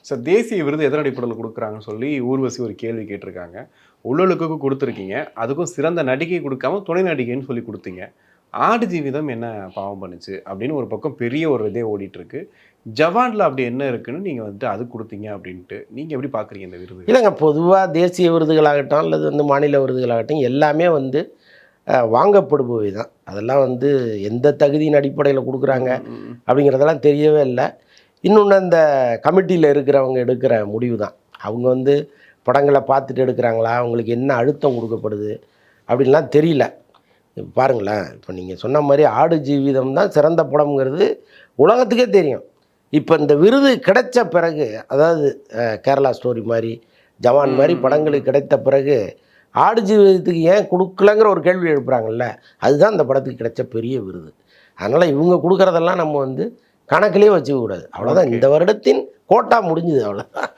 Sir தேசிய விருது எதன் அடிப்படையில் கொடுக்குறாங்கன்னு சொல்லி ஊர்வசி ஒரு கேள்வி கேட்டிருக்காங்க. உள்ளொழுக்குக்கு கொடுத்துருக்கீங்க. அதுக்கும் சிறந்த நடிகை கொடுக்காம துணை நடிகைன்னு சொல்லி கொடுத்தீங்க. ஆடு ஜீவிதம் என்ன பாவம் பண்ணுச்சு அப்படின்னு ஒரு பக்கம் பெரிய ஒரு இதே ஓடிட்டு இருக்கு. ஜவான்ல அப்படி என்ன இருக்குன்னு நீங்க வந்துட்டு அது கொடுத்தீங்க அப்படின்ட்டு. நீங்க எப்படி பார்க்குறீங்க இந்த விருது? இல்லைங்க, பொதுவாக தேசிய விருதுகளாகட்டும் அல்லது மாநில விருதுகளாகட்டும் எல்லாமே வாங்கப்படுபவை தான். அதெல்லாம் எந்த தகுதியின் அடிப்படையில் கொடுக்குறாங்க அப்படிங்கிறதெல்லாம் தெரியவே இல்லை. இன்னொன்று அந்த கமிட்டியில் இருக்கிறவங்க எடுக்கிற முடிவு தான். அவங்க படங்களை பார்த்துட்டு எடுக்கிறாங்களா, அவங்களுக்கு என்ன அழுத்தம் கொடுக்கப்படுது அப்படின்லாம் தெரியல. இப்போ பாருங்களேன், இப்போ நீங்கள் சொன்ன மாதிரி ஆடு ஜீவிதம் தான் சிறந்த படம்ங்கிறது உலகத்துக்கே தெரியும். இப்போ இந்த விருது கிடைச்ச பிறகு, அதாவது கேரளா ஸ்டோரி மாதிரி, ஜவான் மாதிரி படங்களுக்கு கிடைத்த பிறகு ஆடு ஜீவிதத்துக்கு ஏன் கொடுக்கலங்கிற ஒரு கேள்வி எழுப்புறாங்கல்ல, அதுதான் இந்த படத்துக்கு கிடைச்ச பெரிய விருது. அதனால் இவங்க கொடுக்குறதெல்லாம் நம்ம கணக்கிலே வச்சுக்க கூடாது. அவ்வளோதான். இந்த வருடத்தின் கோட்டா முடிஞ்சுது, அவ்வளோதான்.